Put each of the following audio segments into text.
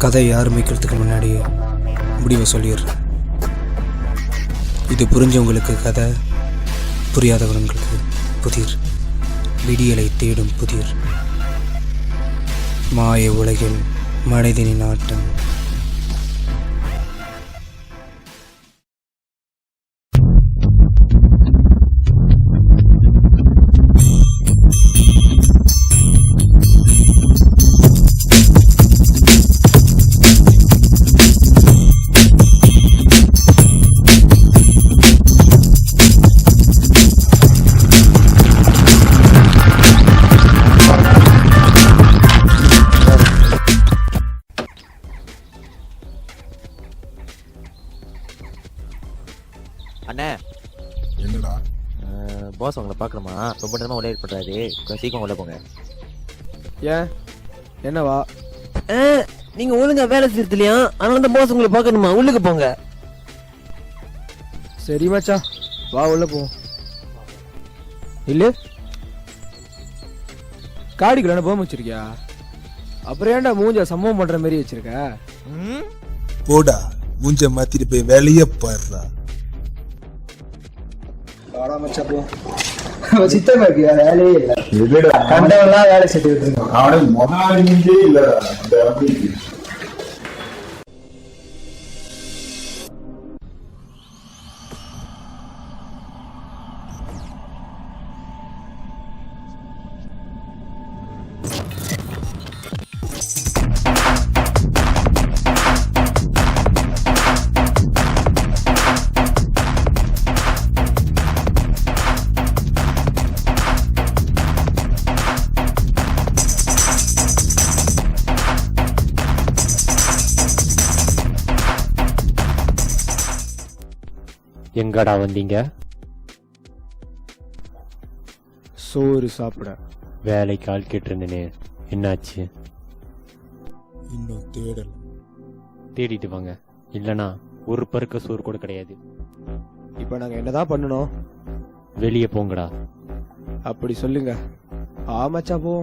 கதையை ஆரம்பிக்கிறதுக்கு முன்னாடியே முடிவை சொல்லிடுறேன். இது புரிஞ்சவங்களுக்கு கதை, புரியாதவங்களுக்கு புதிர். விடியலை தேடும் புதிர். மாய உலகில் மனிதனின் ஆட்டம். அண்ணே என்னடா பாஸ் உங்களை பார்க்கணுமா? ரொம்ப நேரமாக உள்ள ஏற்படுறாரு, சீக்கிரம் உள்ள போங்க. ஏன் என்னவா? நீங்கள் ஒழுங்கா வேலை செய்யலையா? ஆனால் அந்த பாஸ் உங்களை பார்க்கணுமா? உள்ளுக்கு போங்க. சரி மச்சா, வா உள்ள போ. இல்லை காடிக்குள்ள போக வச்சிருக்கியா? அப்புறம் ஏன்டா மூஞ்ச சம்பவம் பண்ற மாதிரி வச்சிருக்க? போடா, மூஞ்ச மாத்திட்டு போய் வேலையே பாடுறா. சித்தப்பாக்கு வேலையே இல்லை, கண்டவெல்லாம் வேலை செஞ்சு விட்டுருங்க. அவனுக்கு முதலாளியே இல்லடா. எங்கடா வந்தீங்க? சோறு சாப்பிட. வேலைக்கு ஆள் கேட்டிருந்தேனே, என்னாச்சு? இன்னும் தேடல். தேடிட்டு வாங்க, இல்லனா ஒரு பருக்க சோறு கூட கிடையாது. இப்ப நாங்க என்னதான் பண்ணணும்? வெளியே போங்கடா. அப்படி சொல்லுங்க. ஆமாச்சா போ.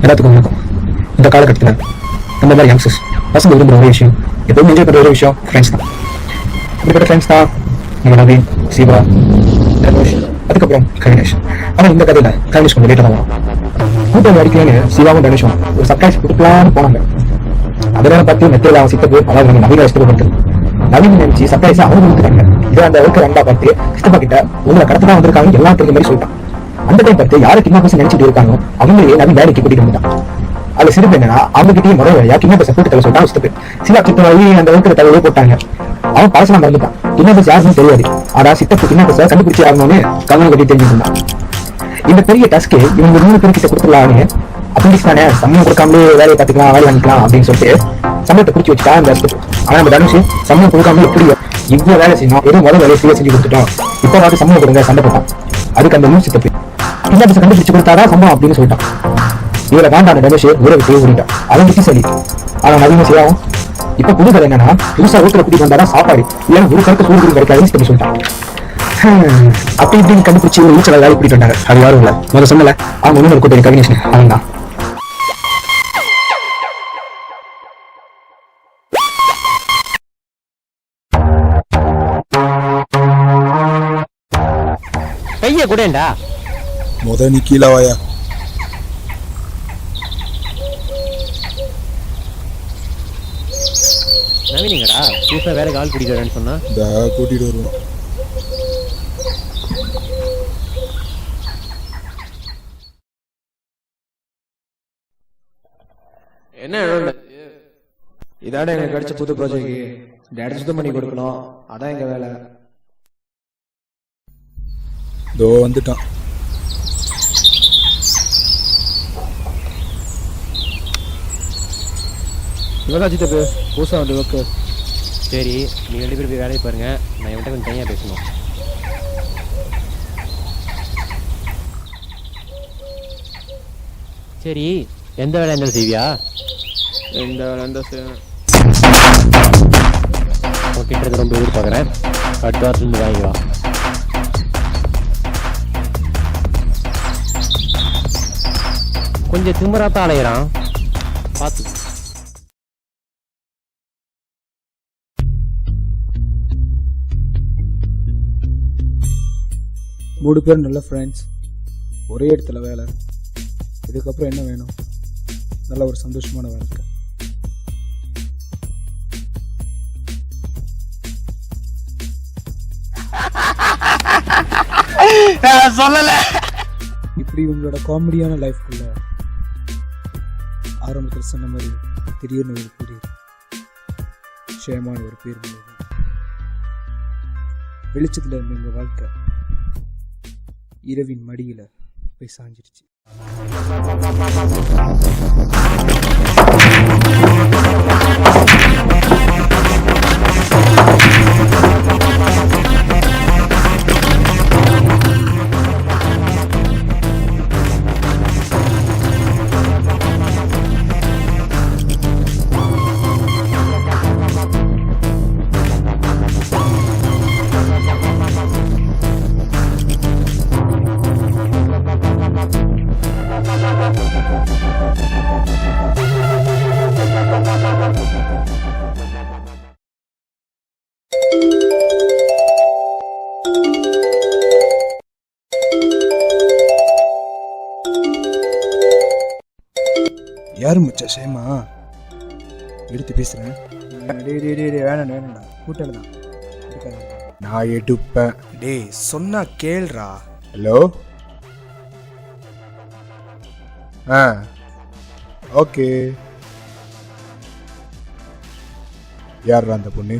எல்லாத்துக்கும் வணக்கம். இந்த காலகட்டத்தில் இந்த மாதிரி யங்ஸ்டர்ஸ் பசங்க விரும்புகிற ஒரு விஷயம், எப்பவுமே என்ஜாய் பண்ணுற ஒரு விஷயம் ஃப்ரெண்ட்ஸ் தான். இப்படிப்பட்ட ஃப்ரெண்ட்ஸ் தான் நம்ம நவீன், சிவா, தனுஷ், அதுக்கப்புறம் கணேஷ். ஆனால் இந்த கதையில் கணேஷ் கொஞ்சம் லேட்டாக தான் வரும். கூட்டம் அடிக்கலன்னு சிவாவும் தனுஷும் ஒரு சர்ப்ரைஸ் கொடுக்கலான்னு போனாங்க. அதனால பார்த்து மெத்தையில் அவன் சித்தப்பு, அதாவது நம்ம நவீன இஷ்டப்பட்டு நவீன் நினைச்சு சர்ப்ரைஸை அவங்க கொடுத்துட்டாங்க. இதை அந்த அளவுக்கு ரெண்டா பார்த்து சித்தப்பா கிட்ட உங்களை கடத்த தான் வந்திருக்காங்க எல்லாம் தெரிஞ்ச மாதிரி சொல்லிட்டான். அந்த டைம் பார்த்து யாரு கிட்னாப்பர்ஸ் நினைச்சிட்டு இருக்காங்க அவங்களே நவீன் வேலைக்கு கூட்டிட்டு வந்துட்டான். அது சிறப்பு என்னன்னா அவங்க கிட்டே முறை வழியா கிட்னாப்பர்ஸ் போட்டு தலை சொல்லிட்டான் சித்தப்பு. சிவா கிட்ட வழி அந்த அளவுக்கு தலைவரே போட்டாங்க. அவன் பழசெல்லாம் மறந்துட்டான். கிட்னாப்பர்ஸ் யாருன்னு தெரியாது. ஆனா சித்தப்பு கிட்னாப்பர்ஸை கண்டுபிடிச்சி ஆகணும்னு கவனம் கட்டி தெரிஞ்சுருந்தான். இந்த பெரிய டாஸ்க்கு இவங்க 3 பேர் கிட்ட கொடுத்துடலான்னு அப்ரெண்டிஸ் தானே, சம்பளம் கொடுக்காமலே வேலையை பார்த்துக்கலாம், வேலை வாங்கிக்கலாம் அப்படின்னு சொல்லிட்டு சம்பளத்தை குறிச்சு வச்சுட்டா அந்த சித்தப்பு. ஆனா நம்ம தனுஷ் சம்பளம் கொடுக்காம எப்படி இவ்வளவு வேலை செய்யணும், ஏதோ முதல் வேலையை செஞ்சு கொடுத்துட்டோம், இப்போ வாட்டி சம்பளம் கொடுங்க சண்டை போட்டான். அதுக்கு அந்த சித்தப்பு கிட்னாப்பர்ஸ் கண்டுபிடிச்சு கொடுத்தாதான் சம்பளம் அப்படின்னு சொல்லிட்டான். இவரை வேண்டான தனுஷ் ஊரை விட்டு ஓடிட்டான். அவன் புத்திசாலி. ஆனா நவீன செய்யாவும் இப்ப புது கதை என்னன்னா புதுசா ஊத்துல கூட்டிட்டு வந்தாதான் சாப்பாடு, இல்லைன்னா ஒரு கருத்து சூழ்நிலை கிடைக்காதுன்னு சொல்லி சொல்லிட்டான். அப்படி இப்படின்னு கண்டுபிடிச்சி ஒரு ஊச்சல வேலை கூட்டிட்டு வந்தாங்க. அது யாரும் இல்லை, முதல்ல சொன்னல அவங்க ஒண்ணு கூட்ட கவினேஷன், அவங்க தான். கைய கூடேண்டா. நீ கீழே வாயா. நவீனங்கடா புதுசா வேற கால் கூட்டிட்டு வரேன்னு சொன்னா. இந்த கூட்டிட்டு வருவோம். என்ன இடம் இதாட எங்களுக்கு கிடைச்ச புது ப்ராஜெக்ட். டேரக்ட் சுத்தம் பண்ணி கொடுக்கணும், அதான் எங்க வேலை. இதோ வந்துட்டான். இவதான் சித்தப்பு புதுசா வந்து ஒர்க்கு. சரி, நீங்க 2 பேரும் போய் வேலையை பாருங்க. நான் இவன்கிட்ட கொஞ்சம் தனியா பேசணும். சரி, எந்த வேலை இருந்தாலும் செய்வியா? எந்த வேலை இருந்தால் செய்வேன். உன்கிட்ட ரொம்ப எதிர்பார்க்குறேன். அடுத்த வாரத்துலேருந்து வாங்கி வா. கொஞ்சம் திமுறாத்தான் அலையிறான், பார்த்து. மூணு பேர் நல்ல ஃப்ரெண்ட்ஸ், ஒரே இடத்துல வேலை. இதுக்கப்புறம் என்ன வேணும்? நல்ல ஒரு சந்தோஷமான வாழ்க்கை. சொல்லல. இப்படி உங்களோட காமெடியான லைஃப்குள்ள ஆரம்பத்தில் சொன்ன மாதிரி திடீர்னு ஒரு பெரிய விஷயமான ஒரு பேர் வெளிச்சத்தில் இருந்த எங்கள் வாழ்க்கை இரவின் மடியில் போய் சாஞ்சிருச்சு. யாரு மச்சா சேமா? எடுத்து பேசுறேன். வேணாண்டா, கூட்டாளி தான். நான் எடுப்பேன். டேய் சொன்னா கேள்றா. ஹலோ. ஓகே. யார் அந்த பொண்ணு?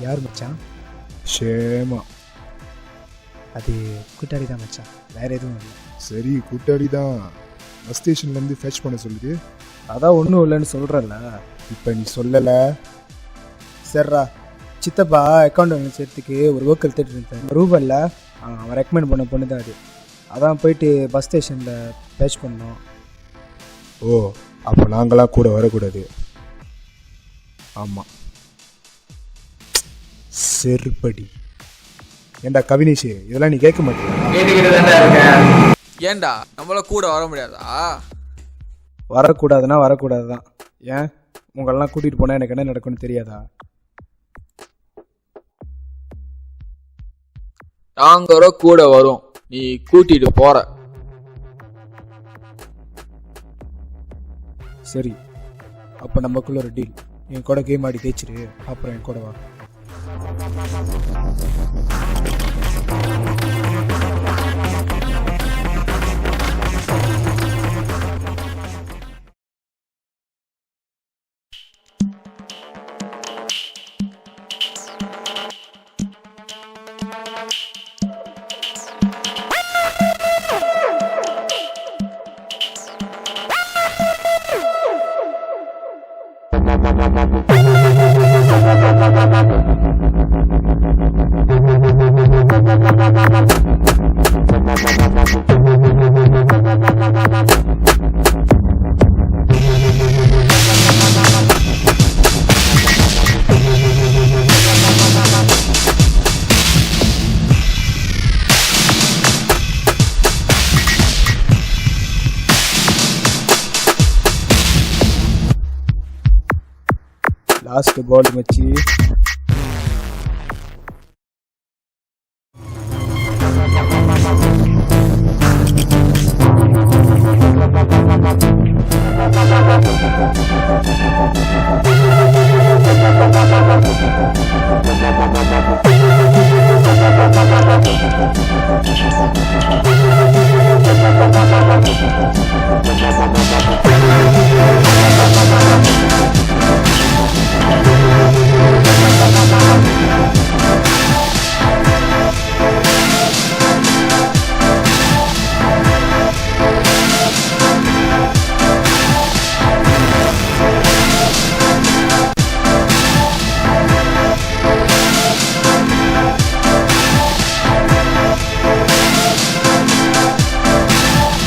யார் மச்சான்? ஷேமா. அது கூட்டாளி தான் மச்சான், வேற எதுவும் இல்லை. சரி, கூட்டாளி தான். பஸ் ஸ்டேஷன்லேருந்து ஃபெச் பண்ண சொல்லுது. அதான் ஒன்றும் இல்லைன்னு சொல்கிறல்ல. இப்போ நீ சொல்லலை. சரிடா, சித்தப்பா அக்கௌண்ட் சேர்த்துக்கு ஒரு ஒர்க்கர் தேடிட்டு இருந்தேன். ரூபல்ல அவன் ரெக்கமெண்ட் பண்ண பொண்ணு தான் அது. அதான் போயிட்டு பஸ் ஸ்டேஷனில் பேச் பண்ணோம். ஓ, அப்போ நாங்களாம் கூட வரக்கூடாது. ஆமாம், செருப்படி. ஏண்டா கவினேஷ், இதெல்லாம் நீ கேட்க மாட்டேன். ஏண்டா நம்மள கூட வர முடியாதா? வரக்கூடாதுன்னா வரக்கூடாது தான். ஏன் உங்களெல்லாம் கூட்டிகிட்டு போனால் எனக்கு என்ன நடக்கும்னு தெரியாதா? நாங்க கூட வரும், நீ கூட்டிட்டு போற. சரி, அப்போ நமக்குள்ள ஒரு டீல். என் கூட கேம் ஆடி தேய்ச்சிரு, அப்புறம் என் கூட வா. லாஸ்ட் பால் மச்சி.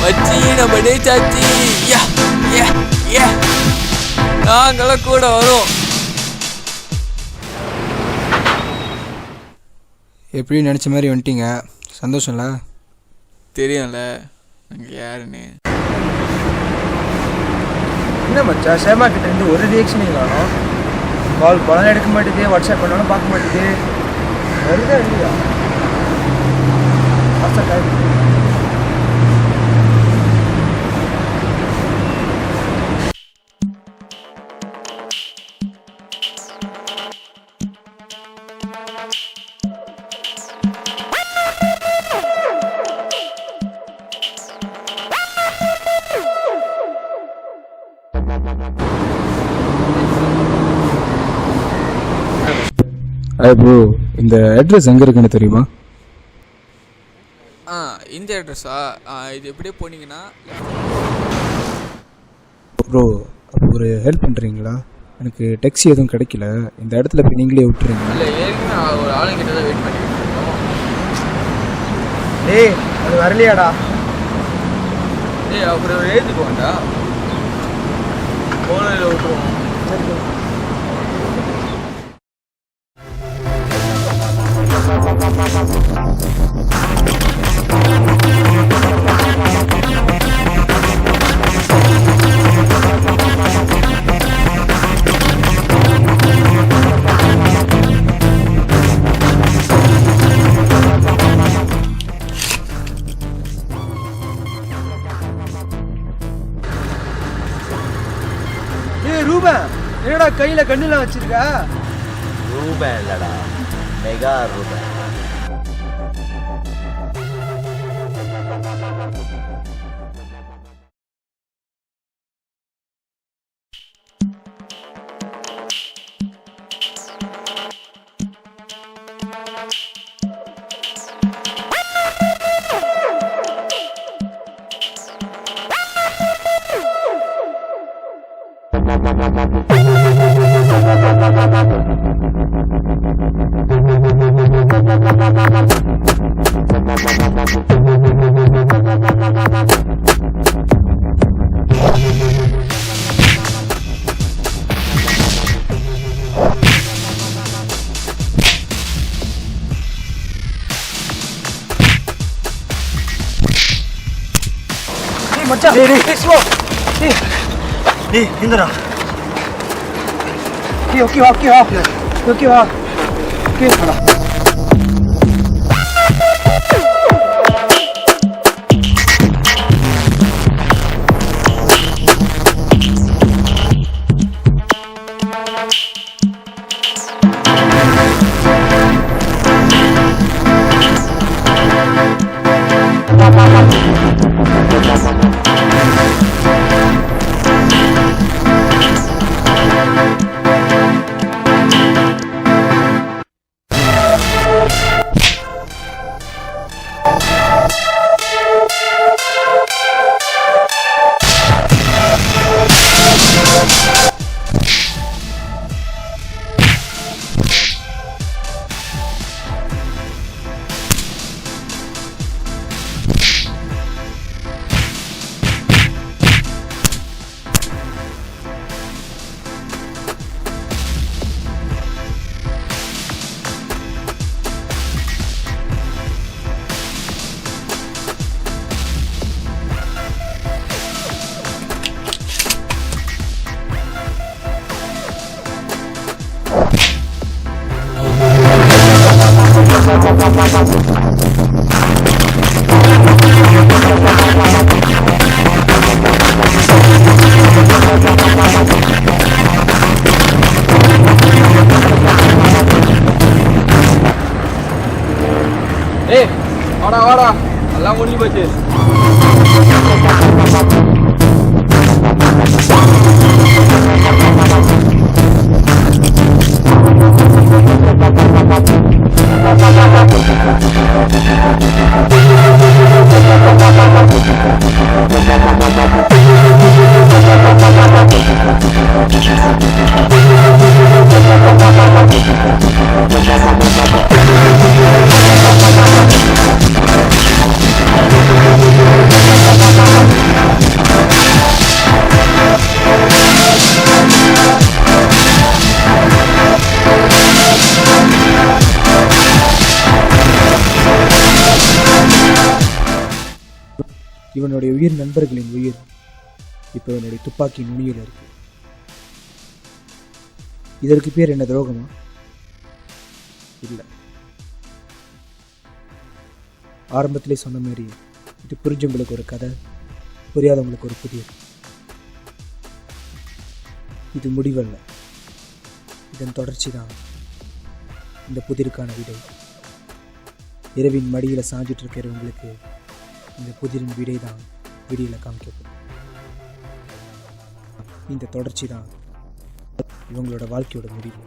மச்சி நம்ம ஜெயிச்சாச்சி. யா யா யா நாங்களும் கூட வரோம். எப்படி நினச்ச மாதிரி வந்துட்டீங்க, சந்தோஷம்ல? தெரியும்ல நாங்கள் யாருன்னு. என்ன மச்சா சேமா கிட்ட இருந்து ஒரு ரியாக்ஷனே காணும். கால் பலன் எடுக்க மாட்டேது, வாட்ஸ்அப் பண்ணாலும் பார்க்க மாட்டேது. வருதா இல்லையா? ப்ரோ, இந்த அட்ரஸ் எங்கே இருக்குன்னு தெரியுமா? இந்த அட்ரஸா? இது எப்படியே போனீங்கன்னா ப்ரோ ஒரு ஹெல்ப் பண்ணுறீங்களா? எனக்கு டெக்ஸி எதுவும் கிடைக்கல, இந்த இடத்துல போய் நீங்களே விட்டுறீங்க. இல்லை ஏற்கனவே ஒரு ஆளுங்கிட்ட தான் வெயிட் பண்ணிட்டு இருக்கோம். ஏய் அது வரலையாடா? அப்புறம் எழுதிக்கு வேண்டா, போனில் விட்டுருவோம். ரூபன் என்னடா கையில கண்ணுலாம் வச்சிருக்க? ரூபன் இல்லடா, மெகா ரூபன். மச்சான் டேய் ஸ்லோ டேய் இந்தடா. ஓகே ஓகே ஓகே ஓகே வா ஓகே வாடா. ஏய் வாடா வாடா எல்லாம் முடிஞ்சு போச்சு. இவனுடைய உயிர் நண்பர்களின் உயிர் இப்போ இவனுடைய துப்பாக்கி நுனியில் இருக்கு. இதற்கு பேர் என்ன, துரோகமா? இல்லை. ஆரம்பத்திலே சொன்ன மாதிரி இது புரிஞ்சவங்களுக்கு ஒரு கதை, புரியாதவங்களுக்கு ஒரு புதிர். இது முடிவல்ல, இதன் தொடர்ச்சி தான் இந்த புதிருக்கான விடை. இரவின் மடியில் சாஞ்சிட்டு இருக்கிறவங்களுக்கு இந்த புதிரின் விடை தான் விடியில் காமிக்கப்படும். இந்த தொடர்ச்சி தான் இவங்களோட வாழ்க்கையோட முடிவு.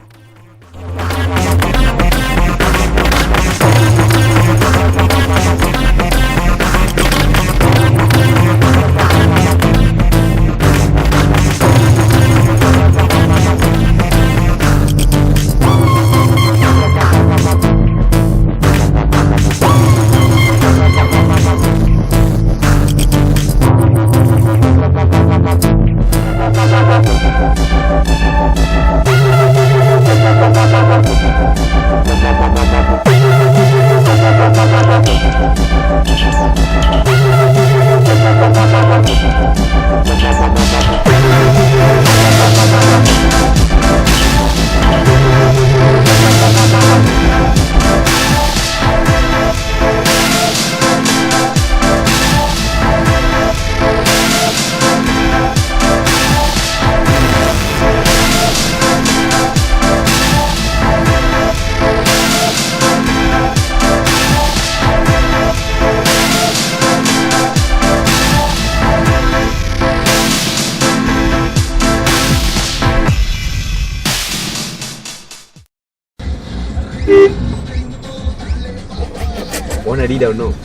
ஒன்று அடிடா ஒன்றும்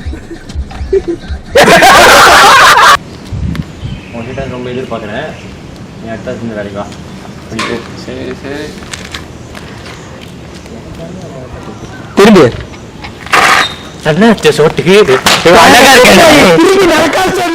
உன்கிட்ட ரொம்ப எதிர்பார்க்குறேன். நீ அடுத்த இந்த வேலைக்கு வா. படிப்போ. சரி சரி திரும்பி சோட்டுக்கு அழகா இருக்கேன்.